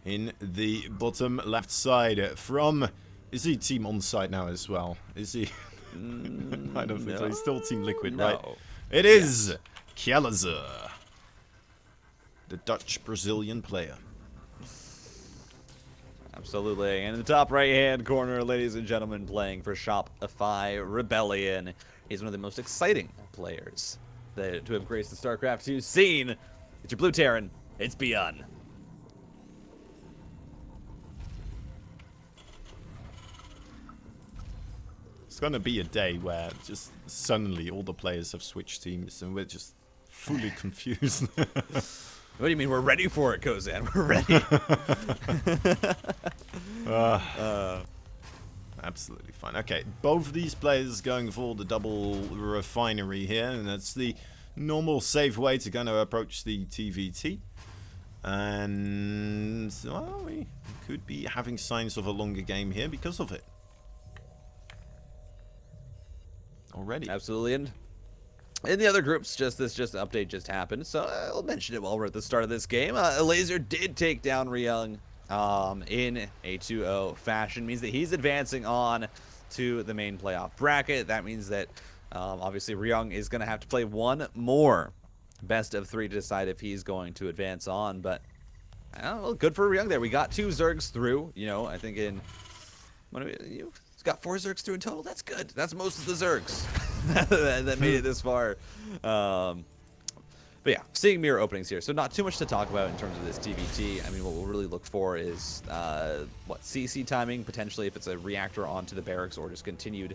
in the bottom left side from... Is he team on side now as well? Is he? I don't think so. He's still team Liquid, right? It is Kelazhur, the Dutch-Brazilian player. Absolutely. And in the top right-hand corner, ladies and gentlemen, playing for Shopify Rebellion. He's one of the most exciting players to have graced the StarCraft 2 scene. It's your Blue Terran. It's ByuN. It's going to be a day where just suddenly all the players have switched teams and we're just fully confused. What do you mean? We're ready for it, Kozan. We're ready. Absolutely fine. Okay, both of these players going for the double refinery here, and that's the normal safe way to kind of approach the TVT. And well, we could be having signs of a longer game here because of it. Already. Absolutely. And in the other groups, this update just happened, so I'll mention it while we're at the start of this game. Laser did take down ByuN in a 2-0 fashion. Means that he's advancing on to the main playoff bracket. That means that obviously ByuN is going to have to play one more best of 3 to decide if he's going to advance on. But well, good for ByuN there. We got 2 Zergs through. You know, I think in he's got 4 Zergs through in total. That's good. That's most of the Zergs that made it this far. But yeah, seeing mirror openings here. So not too much to talk about in terms of this TVT. I mean, what we'll really look for is, CC timing, potentially if it's a reactor onto the barracks or just continued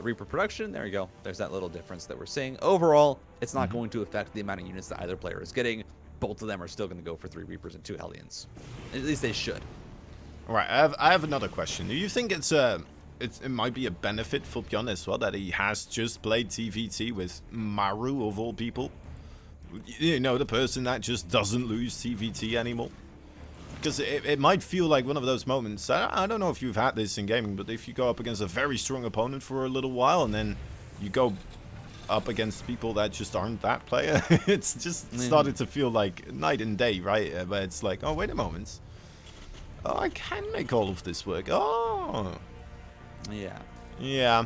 Reaper production. There you go. There's that little difference that we're seeing. Overall, it's not going to affect the amount of units that either player is getting. Both of them are still going to go for 3 Reapers and 2 Hellions. At least they should. All right, I have another question. Do you think it might be a benefit for ByuN as well that he has just played TVT with Maru of all people? You know, the person that just doesn't lose TVT anymore. Because it might feel like one of those moments. I don't know if you've had this in gaming, but if you go up against a very strong opponent for a little while and then you go up against people that just aren't that player, it's just started to feel like night and day, right? Where it's like, oh, wait a moment. Oh, I can make all of this work. Oh. Yeah. Yeah.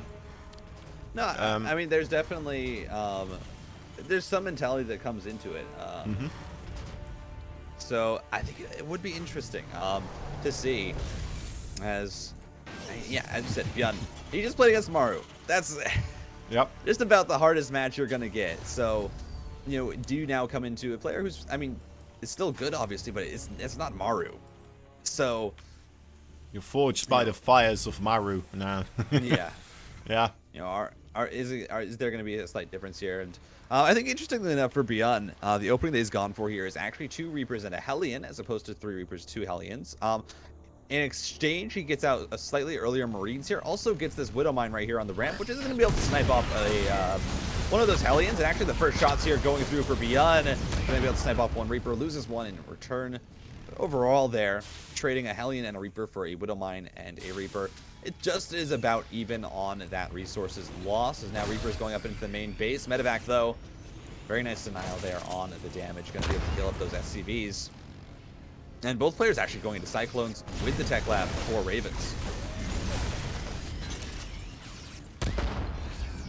No, I mean, there's definitely... there's some mentality that comes into it. So I think it would be interesting to see as you said, ByuN, he just played against Maru. That's just about the hardest match you're going to get. So, you know, do you now come into a player who's, I mean, it's still good, obviously, but it's not Maru. So... You're forged by the fires of Maru now. Yeah. Yeah. You know, is there going to be a slight difference here? And I think interestingly enough for ByuN, the opening that he's gone for here is actually 2 Reapers and a Hellion as opposed to 3 Reapers, 2 Hellions. In exchange, he gets out a slightly earlier Marines here. Also gets this Widow Mine right here on the ramp, which isn't going to be able to snipe off one of those Hellions. And actually, the first shots here going through for ByuN. Going to be able to snipe off 1 Reaper, loses 1 in return. But overall, there trading a Hellion and a Reaper for a Widow Mine and a Reaper. It just is about even on that resources loss, as now Reaper is going up into the main base. Medevac, though, very nice denial there on the damage. Going to be able to heal up those SCVs. And both players actually going into Cyclones with the Tech Lab for Ravens.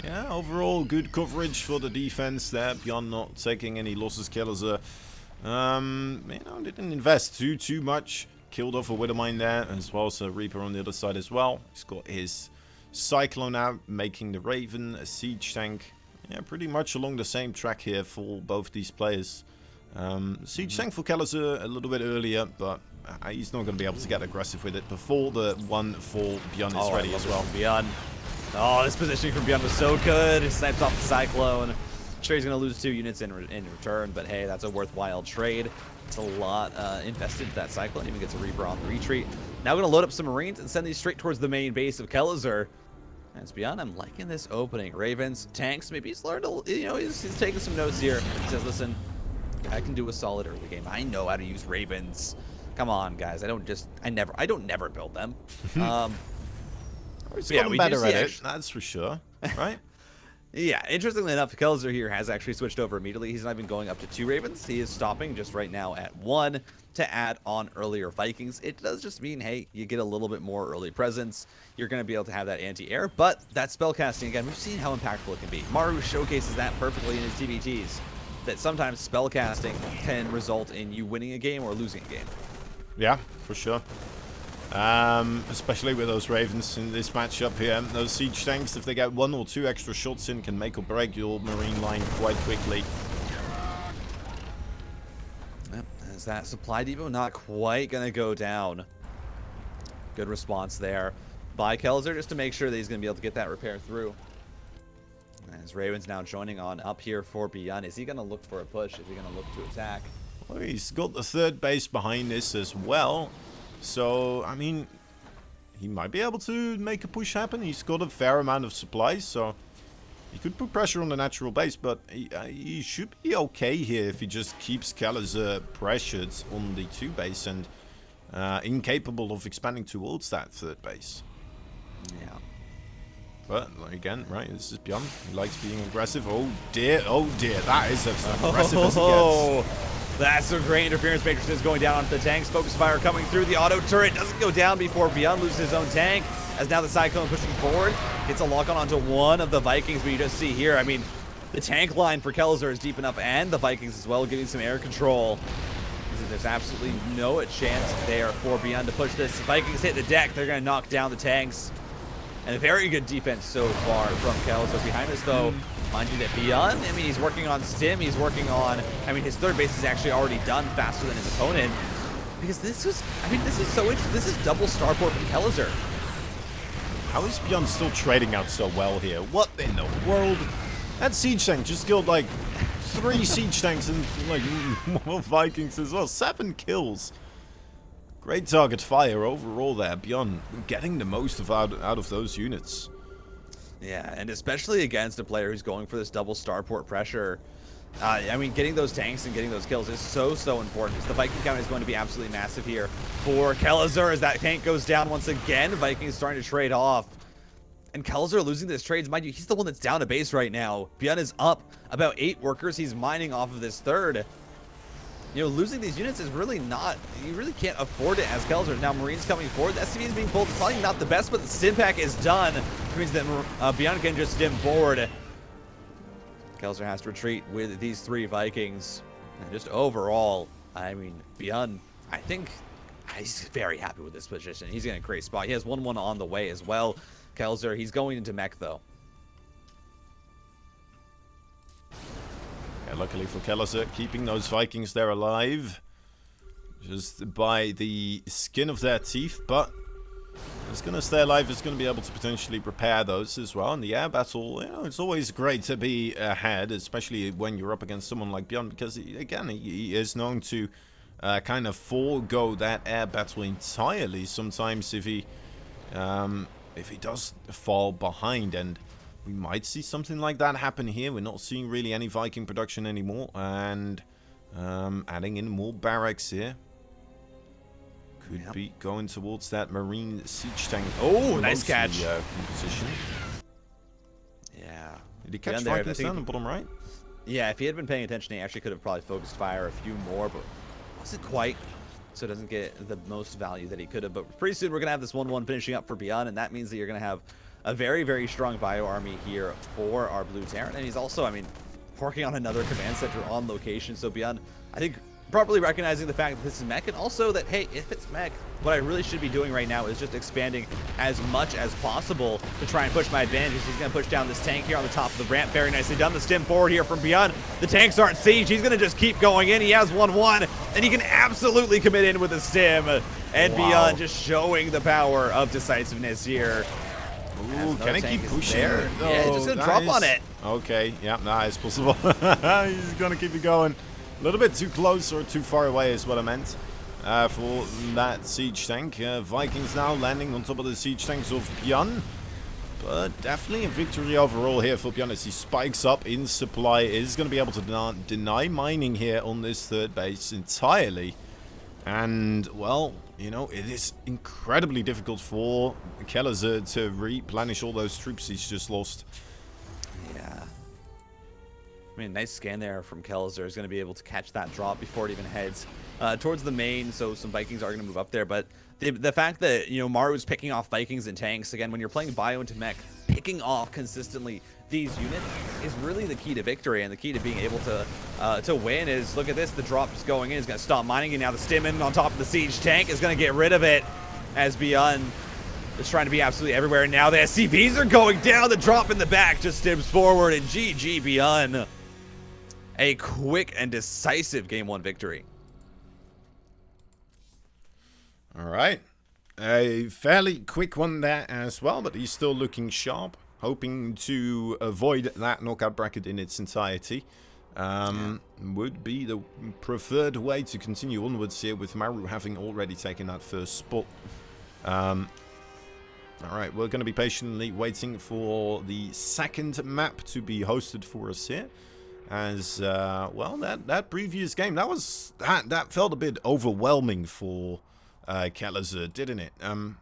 Yeah, overall good coverage for the defense there. ByuN not taking any losses. Kelazhur, you know, didn't invest too much. Killed off a Widowmine there, as well as a Reaper on the other side as well. He's got his Cyclone out, making the Raven a siege tank. Yeah, pretty much along the same track here for both these players. Siege tank for Kelazhur a little bit earlier, but he's not going to be able to get aggressive with it before the one for ByuN is ready as well. ByuN. Oh, this positioning from ByuN was so good. He snipes off the Cyclone. Sure, he's going to lose 2 units in return, but hey, that's a worthwhile trade. It's a lot invested in that Cyclone. Even gets a Reaper on the retreat. Now going to load up some Marines and send these straight towards the main base of Kelazhur. As ByuN, I'm liking this opening. Ravens, tanks, maybe he's learned a, you know, he's taking some notes here. He says, listen, I can do a solid early game. I know how to use Ravens. Come on, guys. I don't never build them. He's gotten better at it, that's for sure, right? Yeah, interestingly enough, Kelazhur here has actually switched over immediately. He's not even going up to 2 Ravens. He is stopping just right now at 1 to add on earlier Vikings. It does just mean, hey, you get a little bit more early presence. You're going to be able to have that anti-air, but that spellcasting, again, we've seen how impactful it can be. Maru showcases that perfectly in his TBTs, that sometimes spellcasting can result in you winning a game or losing a game. Yeah, for sure. Especially with those Ravens in this matchup here. Those siege tanks, if they get 1 or 2 extra shots in, can make or break your marine line quite quickly. Yep, as that supply depot not quite going to go down. Good response there by Kelazhur just to make sure that he's going to be able to get that repair through. As Ravens now joining on up here for ByuN. Is he going to look for a push? Is he going to look to attack? Well, he's got the 3rd base behind this as well. So, I mean, he might be able to make a push happen. He's got a fair amount of supplies, so he could put pressure on the natural base, but he should be okay here if he just keeps Kelazhur pressured on the 2 base and incapable of expanding towards that 3rd base. Yeah. But, again, right, this is ByuN. He likes being aggressive. Oh dear, that is as aggressive as he gets. That's some great interference. Matrices going down onto the tanks. Focus fire coming through. The auto turret doesn't go down before ByuN loses his own tank. As now the Cyclone pushing forward. Gets a lock on onto one of the Vikings. But you just see here, I mean, the tank line for Kelazhur is deep enough. And the Vikings as well, getting some air control. There's absolutely no chance there for ByuN to push this. Vikings hit the deck. They're going to knock down the tanks. And a very good defense so far from Kelazhur. Behind us, though, mind you that ByuN, I mean, he's working on Stim. He's working on, I mean, his 3rd base is actually already done faster than his opponent. Because this was, I mean, this is so interesting. This is double starport from Kelazhur. How is ByuN still trading out so well here? What in the world? That siege tank just killed like 3 siege tanks and like more Vikings as well. 7 kills. Great target fire overall there. ByuN getting the most out of those units. Yeah, and especially against a player who's going for this double starport pressure. I mean, getting those tanks and getting those kills is so important. The Viking count is going to be absolutely massive here for Kelazhur as that tank goes down once again. Vikings starting to trade off. And Kelazhur losing this trades. Mind you, he's the one that's down a base right now. ByuN is up about 8 workers. He's mining off of this 3rd. You know, losing these units is really not, you really can't afford it as Kelazhur. Now, Marines coming forward. The SCV is being pulled. It's probably not the best, but the stim pack is done. Which means that ByuN can just stim forward. Kelazhur has to retreat with these 3 Vikings. And just overall, I mean, ByuN, I think he's very happy with this position. He's in a great spot. He has 1-1 on the way as well. Kelazhur, he's going into mech, though. Yeah, luckily for Kelazhur, keeping those Vikings there alive. Just by the skin of their teeth, but it's going to stay alive. It's going to be able to potentially repair those as well. In the air battle, you know, it's always great to be ahead, especially when you're up against someone like ByuN, because, again, he is known to kind of forego that air battle entirely sometimes if he does fall behind, and we might see something like that happen here. We're not seeing really any Viking production anymore, and adding in more barracks here. Could be going towards that Marine siege tank. Oh, nice catch. Position. Yeah. Did he catch Vikings down the bottom right? Yeah, if he had been paying attention, he actually could have probably focused fire a few more, but wasn't quite. So it doesn't get the most value that he could have. But pretty soon we're going to have this 1-1 finishing up for ByuN, and that means that you're going to have a very strong bio army here for our Blue Terran. And he's also, I mean, working on another command center on location. So ByuN, I think, properly recognizing the fact that this is mech, and also that, hey, if it's mech, what I really should be doing right now is just expanding as much as possible to try and push my advantages. He's going to push down this tank here on the top of the ramp. Very nicely done. The stim forward here from ByuN. The tanks aren't siege. He's going to just keep going in. He has 1-1, and he can absolutely commit in with the stim. And ByuN just showing the power of decisiveness here. Ooh, can he keep pushing? There. Yeah, he's just going to drop on it. Okay, yeah, nice, possible. He's going to keep it going. A little bit too close or too far away is what I meant for that siege tank. Vikings now landing on top of the siege tanks of ByuN. But definitely a victory overall here for ByuN as he spikes up in supply. Is going to be able to deny mining here on this 3rd base entirely. And, well, you know, it is incredibly difficult for Kelazhur to replenish all those troops he's just lost. Yeah. I mean, nice scan there from Kelazhur. Is going to be able to catch that drop before it even heads towards the main. So some Vikings are going to move up there. But the fact that, you know, Maru's picking off Vikings and tanks, again, when you're playing ByuN to mech, picking off consistently these units is really the key to victory, and the key to being able to win is, look at this, the drop is going in, is going to stop mining, and now the Stimmen on top of the siege tank is going to get rid of it as ByuN is trying to be absolutely everywhere. And now the SCVs are going down, the drop in the back just stims forward, and GG ByuN. A quick and decisive Game 1 victory. All right. A fairly quick one there as well, but he's still looking sharp. Hoping to avoid that knockout bracket in its entirety. Would be the preferred way to continue onwards here, with Maru having already taken that first spot. Alright, we're going to be patiently waiting for the second map to be hosted for us here. As, well, that previous game, that felt a bit overwhelming for Kelazhur, didn't it? I'm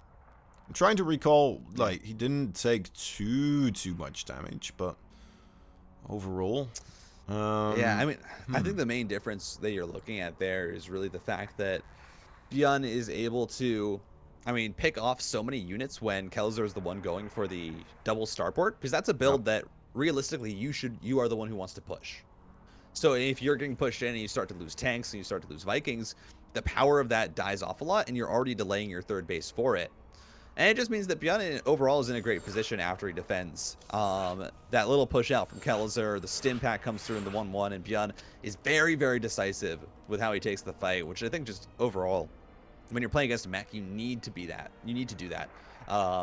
trying to recall, like, he didn't take too much damage, but overall... yeah, I mean, I think the main difference that you're looking at there is really the fact that ByuN is able to, I mean, pick off so many units when Kelazhur is the one going for the double starport, because that's a build that realistically you are the one who wants to push. So if you're getting pushed in and you start to lose tanks and you start to lose Vikings, the power of that dies off a lot, and you're already delaying your third base for it. And it just means that ByuN overall is in a great position after he defends. That little push out from Kelazhur, the stim pack comes through in the 1-1, and ByuN is very, very decisive with how he takes the fight, which I think just overall, when you're playing against a mech, you need to be that. You need to do that.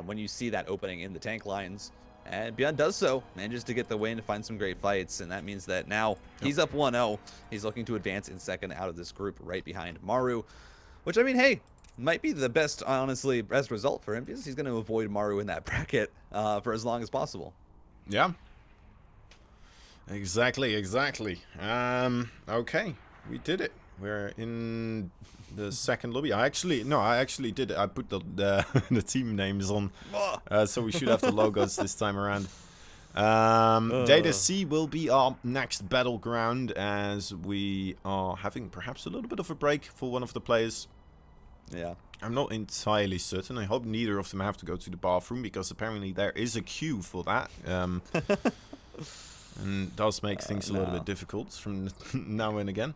When you see that opening in the tank lines, and ByuN does so, manages to get the win, find some great fights, and that means that now he's up 1-0. He's looking to advance in second out of this group right behind Maru, which, I mean, hey, might be the best, honestly, best result for him, because he's going to avoid Maru in that bracket for as long as possible. Yeah. Exactly. Okay, we did it. We're in the second lobby. I actually did it. I put the team names on, so we should have the logos this time around. Data C will be our next battleground, as we are having perhaps a little bit of a break for one of the players. Yeah. I'm not entirely certain. I hope neither of them have to go to the bathroom, because apparently there is a queue for that. And does make things a little bit difficult from now and again.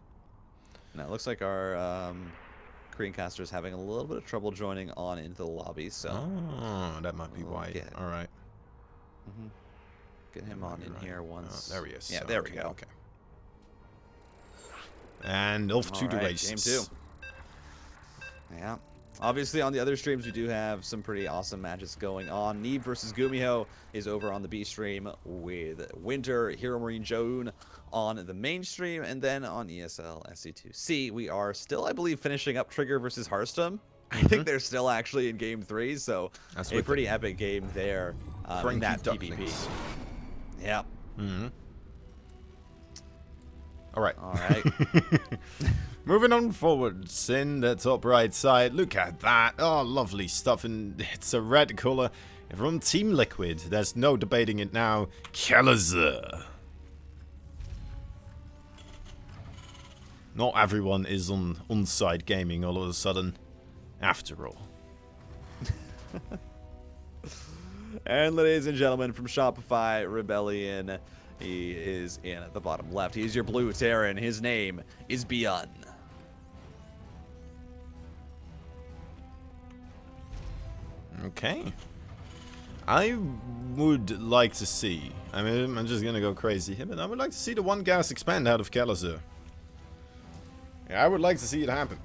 Now it looks like our Korean caster is having a little bit of trouble joining on into the lobby, so... Oh, that might be why. Alright. Get him on in here once. There he is. Yeah, there we go. Okay. And off to the races. Game 2. Yeah. Obviously, on the other streams, we do have some pretty awesome matches going on. Neve versus Gumiho is over on the B stream, with Winter, Hero Marine JoeUn on the main stream, and then on ESL SC2C, we are still, I believe, finishing up Trigger versus Hearthstone. I think they're still actually in Game 3, so that's a pretty epic game there in that PvP. Yeah. All right. Alright. Moving on forwards in the top right side. Look at that. Oh, lovely stuff. And it's a red color from Team Liquid. There's no debating it now. Kelazhur. Not everyone is on side gaming all of a sudden, after all. And ladies and gentlemen, from Shopify Rebellion, he is in at the bottom left. He's your blue Terran. His name is ByuN. Okay. I would like to see, I mean, I'm just going to go crazy here, but I would like to see the one gas expand out of Kelazhur. Yeah, I would like to see it happen.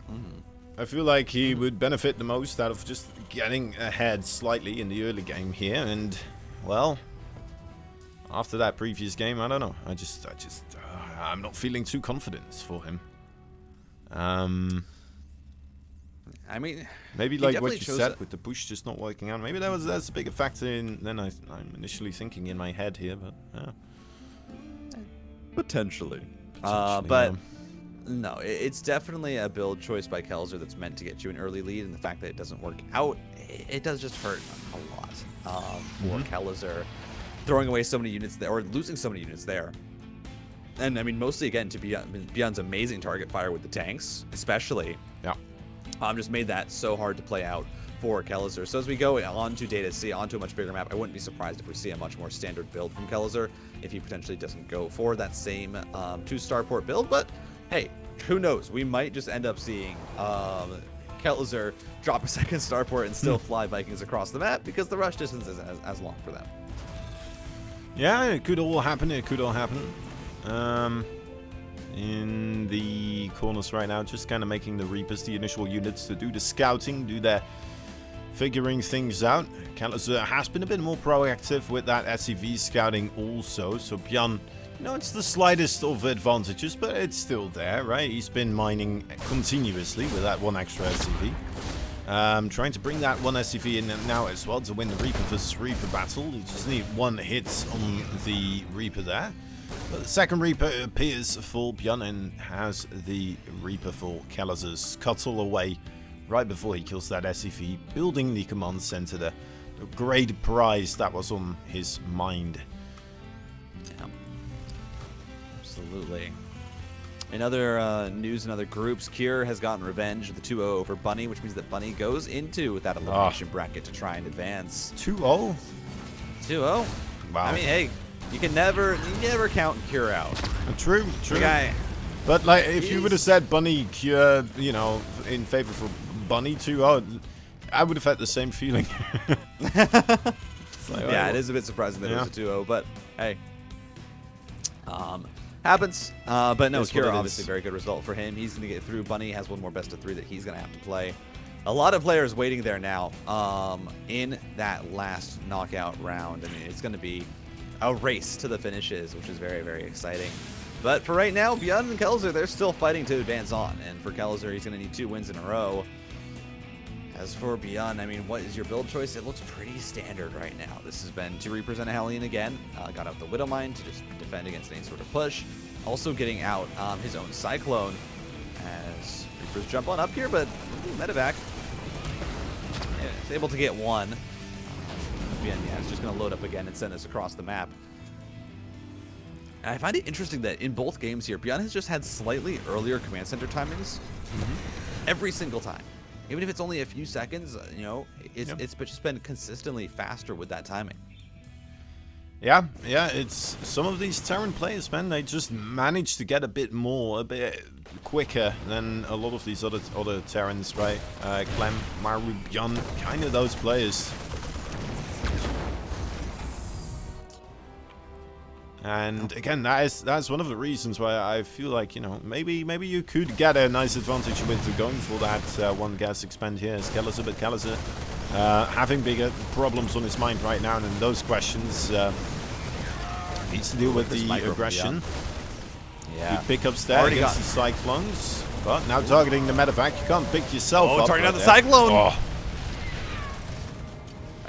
I feel like he would benefit the most out of just getting ahead slightly in the early game here, and, well, after that previous game, I don't know. I'm not feeling too confident for him. I mean, maybe like what you said with the push just not working out. Maybe that's a bigger factor than I'm initially thinking in my head here, but yeah. Potentially. But no, it's definitely a build choice by Kelazhur that's meant to get you an early lead, and the fact that it doesn't work out, it does just hurt a lot for Kelazhur, throwing away so many units there, or losing so many units there. And I mean, mostly again to ByuN's amazing target fire with the tanks, especially. Yeah. Just made that so hard to play out for Kelazhur. So as we go on to Data C, onto a much bigger map, I wouldn't be surprised if we see a much more standard build from Kelazhur if he potentially doesn't go for that same 2-starport build. But hey, who knows? We might just end up seeing Kelazhur drop a second starport and still fly Vikings across the map because the rush distance isn't as long for them. Yeah, it could all happen. It could all happen. In the corners right now, just kind of making the Reapers the initial units to do the scouting, do their figuring things out. Kelazhur has been a bit more proactive with that SCV scouting also, so ByuN, you know, it's the slightest of advantages, but it's still there, right? He's been mining continuously with that one extra SCV. Trying to bring that one SCV in now as well to win the Reaper versus Reaper battle. You just need one hit on the Reaper there. But the second Reaper appears for ByuN and has the Reaper for Kelazhur scuttle away right before he kills that SCV, building the command center, the great prize that was on his mind. Yeah. Absolutely. In other news and other groups, Cure has gotten revenge with the 2-0 over Bunny, which means that Bunny goes into that elimination bracket to try and advance. 2-0? 2-0? Wow. I mean, hey, you never count Cure out. True, true. The guy, but like, if you would have said Bunny Cure, you know, in favor for Bunny 2-0, I would have had the same feeling. Like, yeah, it is a bit surprising that it was a 2-0, but hey. Happens. But no, Cure, obviously, very good result for him. He's going to get through. Bunny has one more best of 3 that he's going to have to play. A lot of players waiting there now in that last knockout round. I mean, it's going to be a race to the finishes, which is very, very exciting. But for right now, ByuN and Kelazhur, they're still fighting to advance on. And for Kelazhur, he's going to need 2 wins in a row. As for ByuN, I mean, what is your build choice? It looks pretty standard right now. This has been 2 Reapers and a Hellion again. Got out the Widowmine to just defend against any sort of push. Also getting out his own Cyclone as Reapers jump on up here, but medevac is able to get 1. ByuN, yeah, is just going to load up again and send us across the map. And I find it interesting that in both games here, ByuN has just had slightly earlier command center timings every single time. Even if it's only a few seconds, you know, it's just been consistently faster with that timing. Yeah, it's some of these Terran players, man, they just manage to get a bit quicker than a lot of these other Terrans, right? Clem, Maru, ByuN, kind of those players. And again, that's one of the reasons why I feel like, you know, maybe you could get a nice advantage with going for that one gas expand here as Kelazhur, but Kelazhur having bigger problems on his mind right now, and in those questions needs to deal with the aggression. Yeah. He pickups there against the Cyclones, but now targeting the medevac. You can't pick yourself up. Targeting the Cyclone! Oh.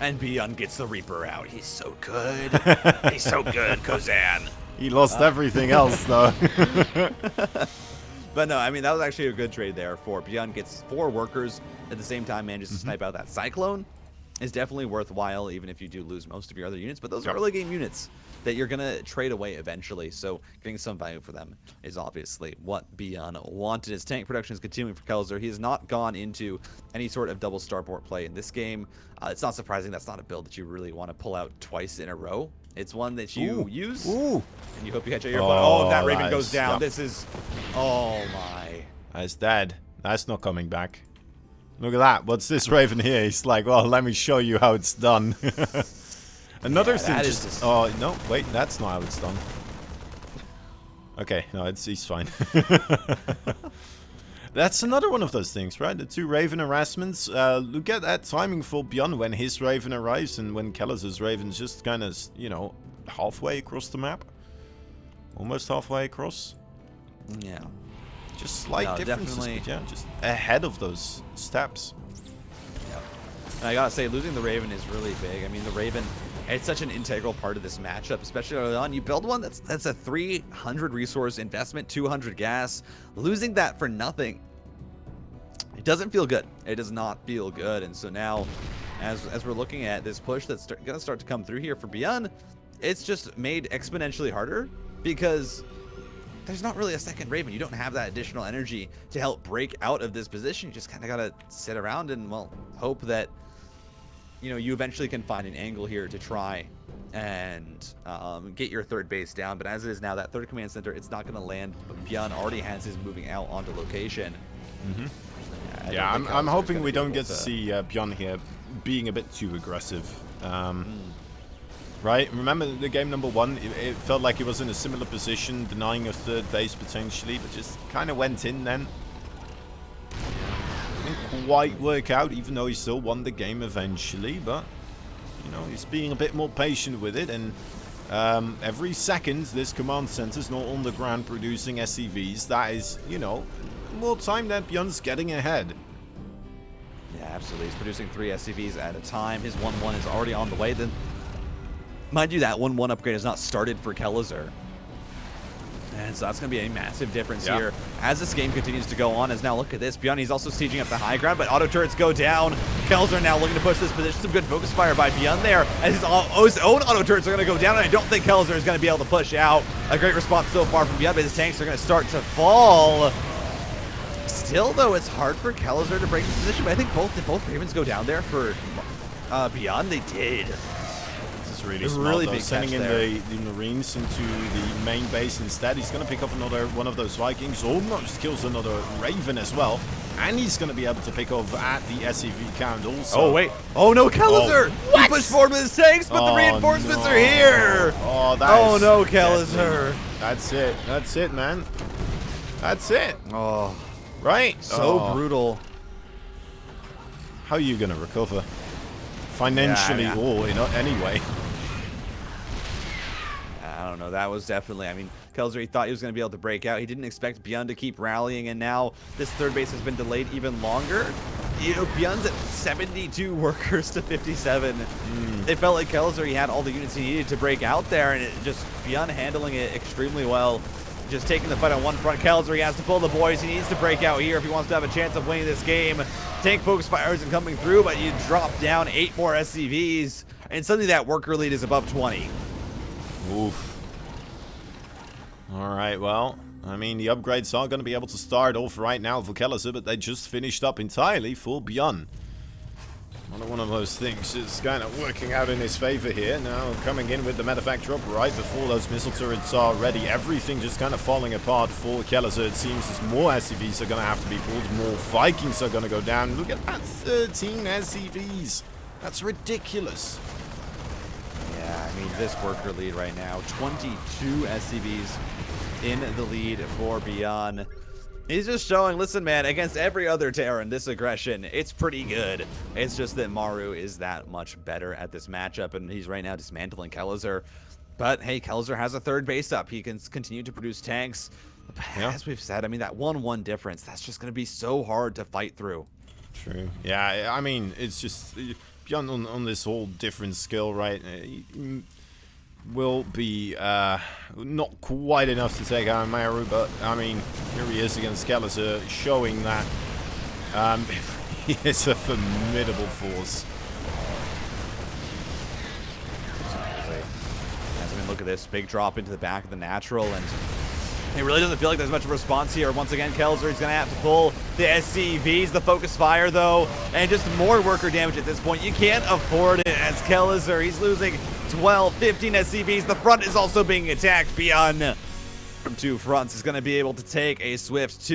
And ByuN gets the Reaper out. He's so good. He's so good, Kozan. He lost everything else, though. But no, I mean, that was actually a good trade there for ByuN. Gets 4 workers at the same time, manages to snipe out that Cyclone. Is definitely worthwhile, even if you do lose most of your other units. But those are early game units that you're going to trade away eventually. So getting some value for them is obviously what ByuN wanted. His tank production is continuing for Kelazhur. He has not gone into any sort of double starport play in this game. It's not surprising. That's not a build that you really want to pull out twice in a row. It's one that you use, and you hope you catch your opponent. Oh, that Raven goes down. This is... Oh, my. That's dead. That's not coming back. Look at that. What's this Raven here? He's like, well, let me show you how it's done. Another thing just... Oh, no. Wait, that's not how it's done. Okay, no, he's fine. That's another one of those things, right? The 2 Raven harassments. Look at that timing for ByuN when his Raven arrives and when Kelazhur's Raven's just kind of, you know, halfway across the map. Almost halfway across. Yeah. Just slight differences, but yeah, just ahead of those steps. Yep. And I gotta say, losing the Raven is really big. I mean, the Raven, it's such an integral part of this matchup, especially early on. You build one that's a 300 resource investment, 200 gas. Losing that for nothing, it doesn't feel good. It does not feel good. And so now, as we're looking at this push that's gonna start to come through here for ByuN, it's just made exponentially harder because there's not really a second Raven. You don't have that additional energy to help break out of this position. You just kind of got to sit around and, well, hope that, you know, you eventually can find an angle here to try and get your third base down. But as it is now, that third command center, it's not going to land. But ByuN already has his moving out onto location. Yeah, I'm hoping we don't get to see ByuN here being a bit too aggressive. Right? Remember the game number 1? It felt like he was in a similar position, denying a third base potentially, but just kind of went in then. Didn't quite work out, even though he still won the game eventually, but, you know, he's being a bit more patient with it, and every second this command center is not on the ground producing SCVs. That is, you know, more time that ByuN's getting ahead. Yeah, absolutely. He's producing 3 SCVs at a time. His 1-1 is already on the way. Then, mind you, that 1-1 upgrade has not started for Kelazhur. And so that's going to be a massive difference here as this game continues to go on. As now, look at this. ByuN, he's also sieging up the high ground, but auto turrets go down. Kelazhur now looking to push this position. Some good focus fire by ByuN there, as his own auto turrets are going to go down, and I don't think Kelazhur is going to be able to push out. A great response so far from ByuN, but his tanks are going to start to fall. Still, though, it's hard for Kelazhur to break this position, but I think both Ravens go down there for ByuN. They did. This is really smart, really though. big Sending in the Marines into the main base instead. He's going to pick up another one of those Vikings. Almost kills another Raven as well. And he's going to be able to pick off at the SCV count also. Oh, wait. Oh, no, Kelazhur! He pushed forward with his tanks, but the reinforcements are here! Oh, that no, Kelazhur. That's it. That's it, man. That's it. Oh. Right? So brutal. How are you going to recover? Financially or in any way? I don't know. That was definitely, I mean, Kelazhur, he thought he was going to be able to break out. He didn't expect ByuN to keep rallying, and now this third base has been delayed even longer. You know, ByuN's at 72 workers to 57. It felt like Kelazhur, he had all the units he needed to break out there, and it just ByuN handling it extremely well. Just taking the fight on one front. Kelazhur, he has to pull the boys. He needs to break out here if he wants to have a chance of winning this game. Tank focus fire isn't coming through, but you drop down 8 more SCVs, and suddenly that worker lead is above 20. Oof. Alright, well, I mean, the upgrades are going to be able to start off right now for Kelazhur, but they just finished up entirely for ByuN. One of those things is kind of working out in his favor here. Now coming in with the medevac drop right before those missile turrets are ready. Everything just kind of falling apart for Kelazhur. It seems as more SCVs are going to have to be pulled. More Vikings are going to go down. Look at that, 13 SCVs. That's ridiculous. Yeah, I mean, this worker lead right now, 22 SCVs in the lead for ByuN. He's just showing, listen, man, against every other Terran, this aggression, it's pretty good. It's just that Maru is that much better at this matchup, and he's right now dismantling Kelazhur. But, hey, Kelazhur has a third base up. He can continue to produce tanks. As we've said, I mean, that 1-1 difference, that's just going to be so hard to fight through. True. Yeah, I mean, it's just ByuN on this whole different skill, right? Will be not quite enough to take out Maru, but I mean, here he is against Kelazhur, showing that he is a formidable force. I mean, look at this big drop into the back of the natural, and it really doesn't feel like there's much of a response here. Once again, Kelazhur is going to have to pull the SCVs, the focus fire, though, and just more worker damage at this point. You can't afford it as Kelazhur. He's losing 12, 15 SCVs. The front is also being attacked. ByuN from 2 fronts is going to be able to take a swift 2.